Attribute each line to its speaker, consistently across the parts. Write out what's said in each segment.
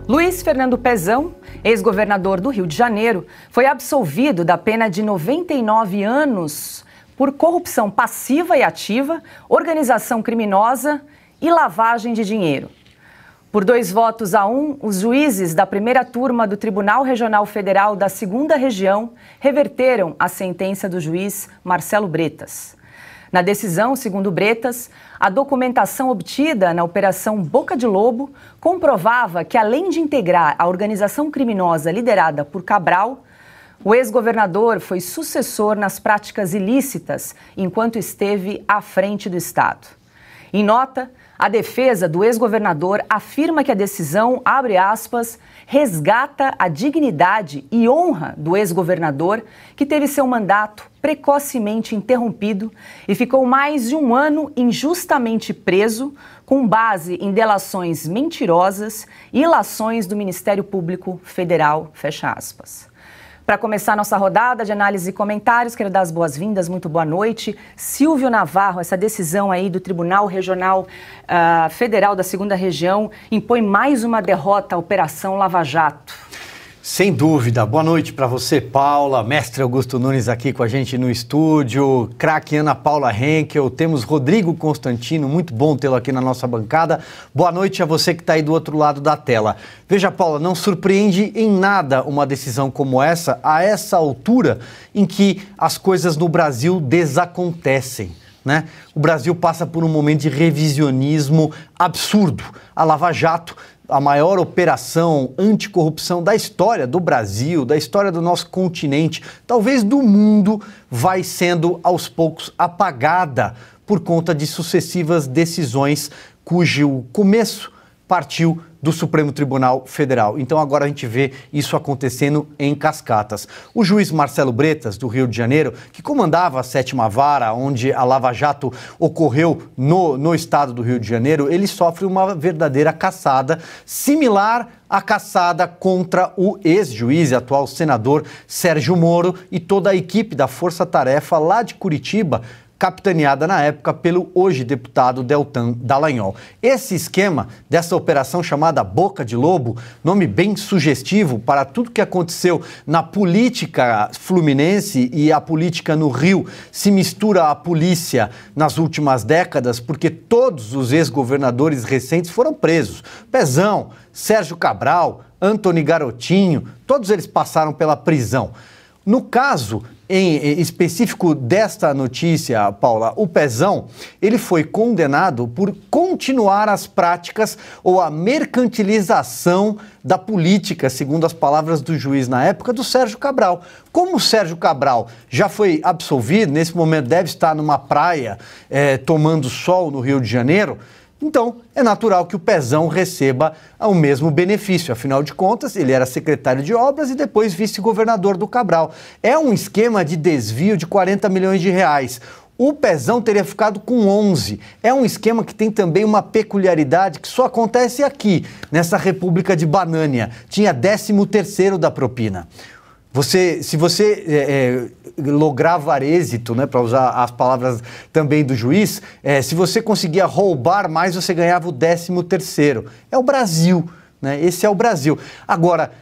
Speaker 1: Luiz Fernando Pezão, ex-governador do Rio de Janeiro, foi absolvido da pena de 99 anos por corrupção passiva e ativa, organização criminosa e lavagem de dinheiro. Por 2 votos a 1, os juízes da primeira turma do Tribunal Regional Federal da 2ª Região reverteram a sentença do juiz Marcelo Bretas. Na decisão, segundo Bretas, a documentação obtida na Operação Boca de Lobo comprovava que, além de integrar a organização criminosa liderada por Cabral, o ex-governador foi sucessor nas práticas ilícitas enquanto esteve à frente do Estado. Em nota, a defesa do ex-governador afirma que a decisão, abre aspas, resgata a dignidade e honra do ex-governador que teve seu mandato precocemente interrompido e ficou mais de 1 ano injustamente preso com base em delações mentirosas e ilações do Ministério Público Federal, fecha aspas. Para começar nossa rodada de análise e comentários, quero dar as boas-vindas, muito boa noite. Silvio Navarro, essa decisão aí do Tribunal Regional Federal da 2ª Região impõe mais uma derrota à Operação Lava Jato.
Speaker 2: Sem dúvida. Boa noite para você, Paula. Mestre Augusto Nunes aqui com a gente no estúdio. Craque Ana Paula Henkel. Temos Rodrigo Constantino. Muito bom tê-lo aqui na nossa bancada. Boa noite a você que está aí do outro lado da tela. Veja, Paula, não surpreende em nada uma decisão como essa, a essa altura em que as coisas no Brasil desacontecem, né? O Brasil passa por um momento de revisionismo absurdo. A Lava Jato, a maior operação anticorrupção da história do Brasil, da história do nosso continente, talvez do mundo, vai sendo aos poucos apagada por conta de sucessivas decisões cujo começo partiu do Supremo Tribunal Federal. Então agora a gente vê isso acontecendo em cascatas. O juiz Marcelo Bretas, do Rio de Janeiro, que comandava a 7ª Vara, onde a Lava Jato ocorreu no estado do Rio de Janeiro, ele sofre uma verdadeira caçada, similar à caçada contra o ex-juiz e atual senador Sérgio Moro e toda a equipe da Força Tarefa lá de Curitiba, capitaneada na época pelo hoje deputado Deltan Dallagnol. Esse esquema dessa operação chamada Boca de Lobo, nome bem sugestivo para tudo que aconteceu na política fluminense e a política no Rio, se mistura à polícia nas últimas décadas, porque todos os ex-governadores recentes foram presos. Pezão, Sérgio Cabral, Antony Garotinho, todos eles passaram pela prisão. No caso em específico desta notícia, Paula, o Pezão, ele foi condenado por continuar as práticas ou a mercantilização da política, segundo as palavras do juiz na época, do Sérgio Cabral. Como o Sérgio Cabral já foi absolvido, nesse momento deve estar numa praia tomando sol no Rio de Janeiro, então, é natural que o Pezão receba o mesmo benefício. Afinal de contas, ele era secretário de obras e depois vice-governador do Cabral. É um esquema de desvio de 40 milhões de reais. O Pezão teria ficado com 11. É um esquema que tem também uma peculiaridade que só acontece aqui, nessa República de Banânia. Tinha 13º da propina. Se você lograva êxito, né, para usar as palavras também do juiz, se você conseguia roubar mais, você ganhava o 13º. É o Brasil, né? Esse é o Brasil. Agora,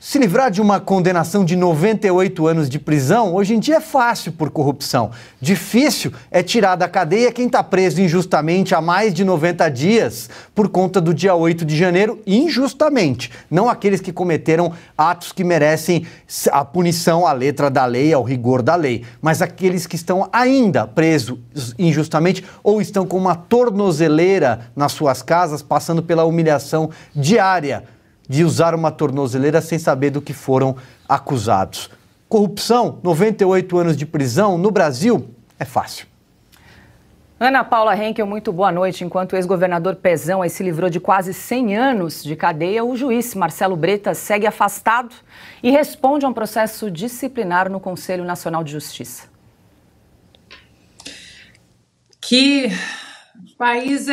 Speaker 2: se livrar de uma condenação de 98 anos de prisão, hoje em dia é fácil por corrupção. Difícil é tirar da cadeia quem está preso injustamente há mais de 90 dias por conta do dia 8 de janeiro, injustamente. Não aqueles que cometeram atos que merecem a punição à letra da lei, ao rigor da lei, mas aqueles que estão ainda presos injustamente ou estão com uma tornozeleira nas suas casas, passando pela humilhação diária de usar uma tornozeleira sem saber do que foram acusados. Corrupção, 98 anos de prisão, no Brasil, é fácil.
Speaker 1: Ana Paula Henkel, muito boa noite. Enquanto o ex-governador Pezão aí se livrou de quase 100 anos de cadeia, o juiz Marcelo Bretas segue afastado e responde a um processo disciplinar no Conselho Nacional de Justiça.
Speaker 3: Que país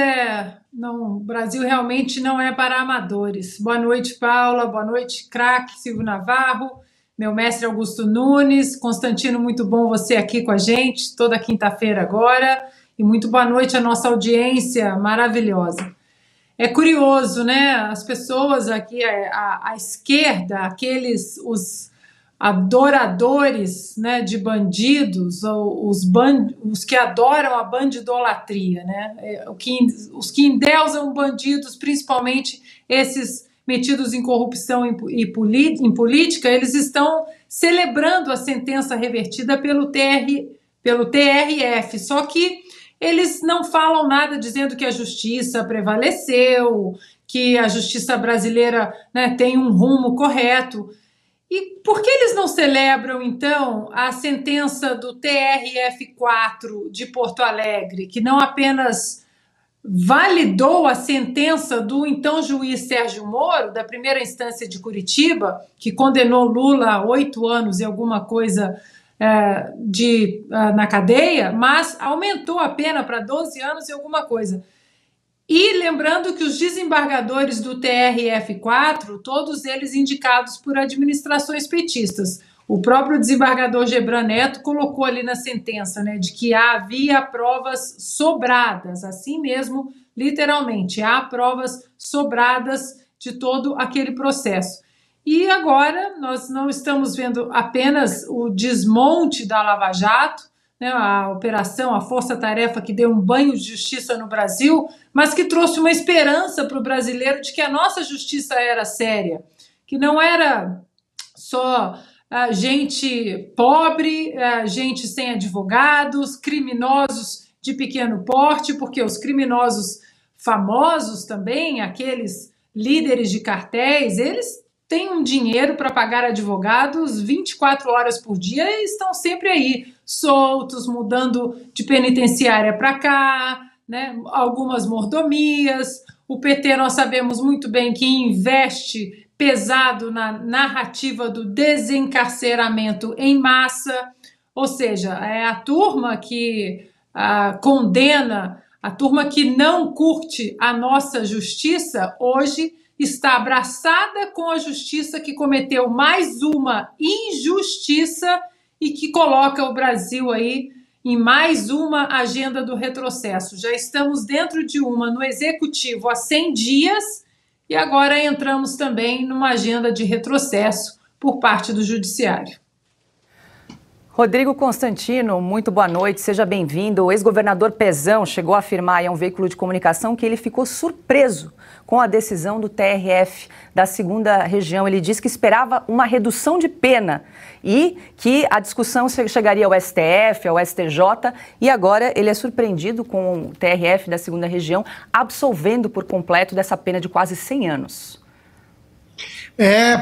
Speaker 3: Não, o Brasil realmente não é para amadores. Boa noite, Paula. Boa noite, craque Silvio Navarro. Meu mestre Augusto Nunes. Constantino, muito bom você aqui com a gente, toda quinta-feira agora. E muito boa noite à nossa audiência maravilhosa. É curioso, né? As pessoas aqui, a esquerda, os adoradores, né, de bandidos, ou os que adoram a bandidolatria, né? Os que endeusam bandidos, principalmente esses metidos em corrupção em política, eles estão celebrando a sentença revertida pelo TRF, só que eles não falam nada dizendo que a justiça prevaleceu, que a justiça brasileira, né, tem um rumo correto. E por que eles não celebram, então, a sentença do TRF4 de Porto Alegre, que não apenas validou a sentença do então juiz Sérgio Moro, da primeira instância de Curitiba, que condenou Lula a 8 anos e alguma coisa na cadeia, mas aumentou a pena para 12 anos e alguma coisa. E lembrando que os desembargadores do TRF4, todos eles indicados por administrações petistas. O próprio desembargador Gebran Neto colocou ali na sentença, né, de que havia provas sobradas, assim mesmo, literalmente, há provas sobradas de todo aquele processo. E agora nós não estamos vendo apenas o desmonte da Lava Jato, né, a operação, a força-tarefa que deu um banho de justiça no Brasil, mas que trouxe uma esperança para o brasileiro de que a nossa justiça era séria, que não era só gente pobre, gente sem advogados, criminosos de pequeno porte, porque os criminosos famosos também, aqueles líderes de cartéis, eles têm um dinheiro para pagar advogados 24 horas por dia e estão sempre aí, soltos, mudando de penitenciária para cá, né? Algumas mordomias. O PT, nós sabemos muito bem que investe pesado na narrativa do desencarceramento em massa, ou seja, é a turma que condena, a turma que não curte a nossa justiça, hoje está abraçada com a justiça que cometeu mais uma injustiça e que coloca o Brasil aí em mais uma agenda do retrocesso. Já estamos dentro de uma no Executivo há 100 dias e agora entramos também numa agenda de retrocesso por parte do Judiciário.
Speaker 1: Rodrigo Constantino, muito boa noite, seja bem-vindo. O ex-governador Pezão chegou a afirmar a um veículo de comunicação que ele ficou surpreso com a decisão do TRF da 2ª Região. Ele disse que esperava uma redução de pena e que a discussão chegaria ao STF, ao STJ, e agora ele é surpreendido com o TRF da 2ª Região absolvendo por completo dessa pena de quase 100 anos.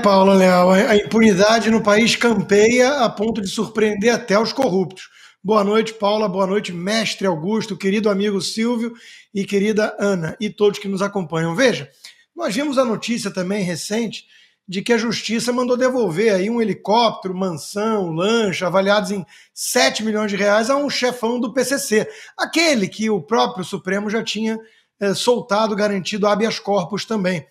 Speaker 4: Paula Leal, a impunidade no país campeia a ponto de surpreender até os corruptos. Boa noite, Paula, boa noite, mestre Augusto, querido amigo Silvio e querida Ana e todos que nos acompanham. Veja, nós vimos a notícia também recente de que a Justiça mandou devolver aí um helicóptero, mansão, lancha, avaliados em 7 milhões de reais a um chefão do PCC, aquele que o próprio Supremo já tinha soltado, garantido habeas corpus também.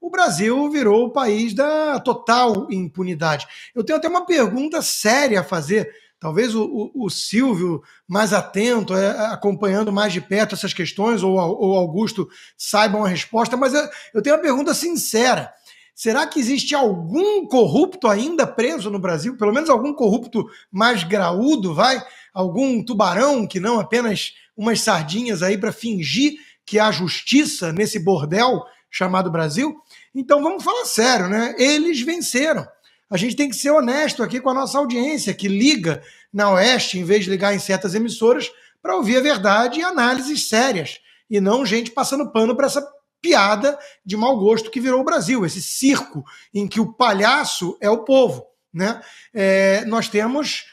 Speaker 4: O Brasil virou o país da total impunidade. Eu tenho até uma pergunta séria a fazer, talvez o Silvio, mais atento, acompanhando mais de perto essas questões, ou Augusto saibam a resposta, mas eu tenho uma pergunta sincera. Será que existe algum corrupto ainda preso no Brasil? Pelo menos algum corrupto mais graúdo, vai? Algum tubarão que não apenas umas sardinhas aí para fingir que há justiça nesse bordel chamado Brasil? Então vamos falar sério, né? Eles venceram. A gente tem que ser honesto aqui com a nossa audiência, que liga na Oeste, em vez de ligar em certas emissoras, para ouvir a verdade e análises sérias, e não gente passando pano para essa piada de mau gosto que virou o Brasil, esse circo em que o palhaço é o povo, né? Nós temos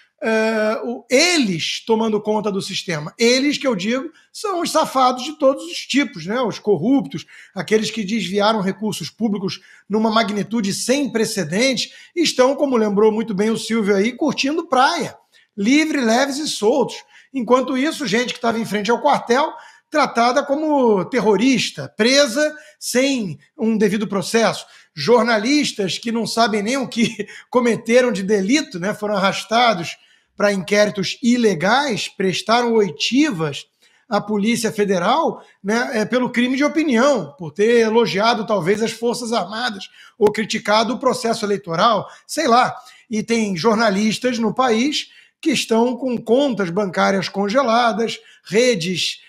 Speaker 4: eles tomando conta do sistema. Eles, que eu digo, são os safados de todos os tipos, né? Os corruptos, aqueles que desviaram recursos públicos numa magnitude sem precedentes, estão, como lembrou muito bem o Silvio aí, curtindo praia, livre, leves e soltos. Enquanto isso, gente que estava em frente ao quartel, tratada como terrorista, presa sem um devido processo. Jornalistas que não sabem nem o que cometeram de delito, né? Foram arrastados para inquéritos ilegais, prestaram oitivas a Polícia Federal, né, pelo crime de opinião, por ter elogiado talvez as Forças Armadas ou criticado o processo eleitoral, sei lá. E tem jornalistas no país que estão com contas bancárias congeladas, redes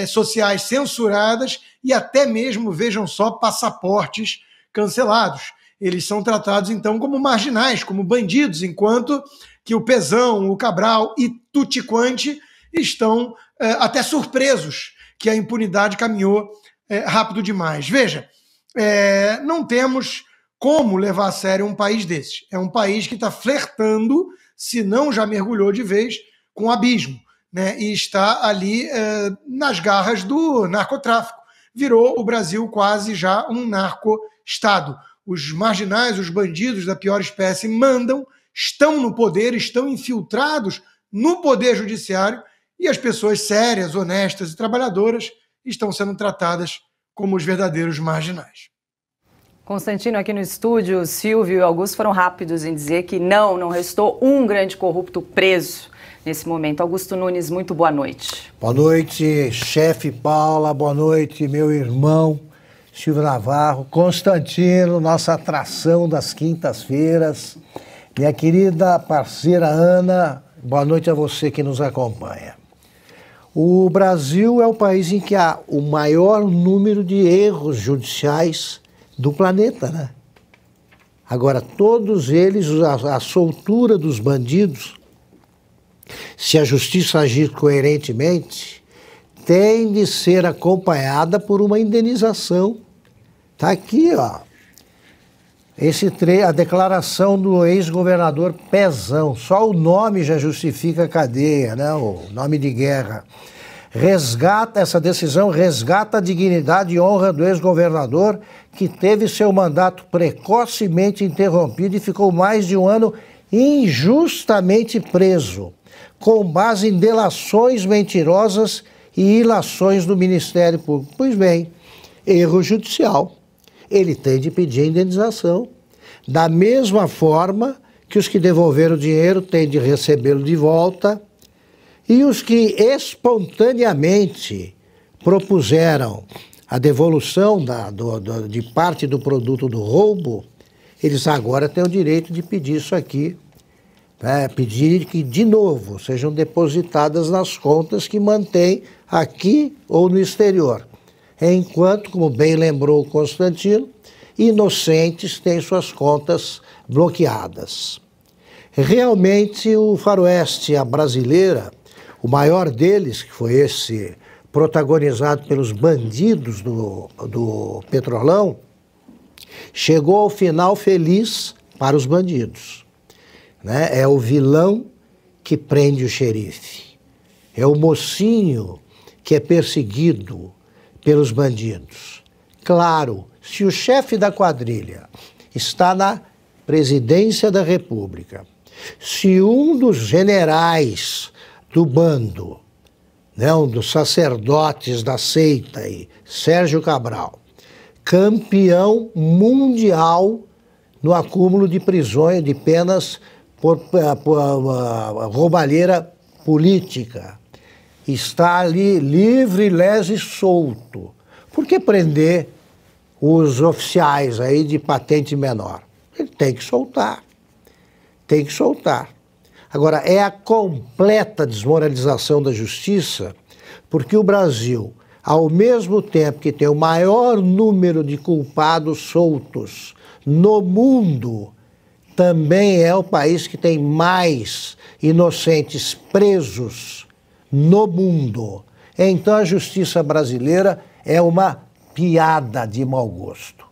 Speaker 4: sociais censuradas e até mesmo, vejam só, passaportes cancelados. Eles são tratados, então, como marginais, como bandidos, enquanto que o Pezão, o Cabral e Tutti Quanti estão até surpresos que a impunidade caminhou rápido demais. Veja, não temos como levar a sério um país desses. É um país que está flertando, se não já mergulhou de vez, com o abismo, né? E está ali nas garras do narcotráfico. Virou o Brasil quase já um narco-estado. Os marginais, os bandidos da pior espécie mandam, estão no poder, estão infiltrados no poder judiciário e as pessoas sérias, honestas e trabalhadoras estão sendo tratadas como os verdadeiros marginais.
Speaker 1: Constantino, aqui no estúdio, Silvio e Augusto foram rápidos em dizer que não restou um grande corrupto preso nesse momento. Augusto Nunes, muito boa noite.
Speaker 5: Boa noite, chefe Paula, boa noite, meu irmão Silvio Navarro, Constantino, nossa atração das quintas-feiras, minha querida parceira Ana, boa noite a você que nos acompanha. O Brasil é o país em que há o maior número de erros judiciais do planeta, né? Agora, todos eles, a soltura dos bandidos, se a justiça agir coerentemente, tem de ser acompanhada por uma indenização. Está aqui, ó. A declaração do ex-governador Pezão. Só o nome já justifica a cadeia, né? O nome de guerra. Essa decisão resgata a dignidade e honra do ex-governador que teve seu mandato precocemente interrompido e ficou mais de um ano injustamente preso, com base em delações mentirosas e ilações do Ministério Público. Pois bem, erro judicial. Ele tem de pedir indenização. Da mesma forma que os que devolveram o dinheiro têm de recebê-lo de volta e os que espontaneamente propuseram a devolução de parte do produto do roubo, eles agora têm o direito de pedir isso aqui, pedir que, de novo, sejam depositadas nas contas que mantém aqui ou no exterior. Enquanto, como bem lembrou o Constantino, inocentes têm suas contas bloqueadas. Realmente, o faroeste brasileira, o maior deles, que foi esse protagonizado pelos bandidos do Petrolão, chegou ao final feliz para os bandidos, né? É o vilão que prende o xerife. É o mocinho que é perseguido pelos bandidos. Claro, se o chefe da quadrilha está na presidência da República, se um dos generais do bando, né, um dos sacerdotes da seita aí, Sérgio Cabral, campeão mundial no acúmulo de prisões, de penas por roubalheira política, está ali livre, leso e solto. Por que prender os oficiais aí de patente menor? Ele tem que soltar. Tem que soltar. Agora, é a completa desmoralização da justiça, porque o Brasil, ao mesmo tempo que tem o maior número de culpados soltos no mundo, também é o país que tem mais inocentes presos no mundo. Então a justiça brasileira é uma piada de mau gosto.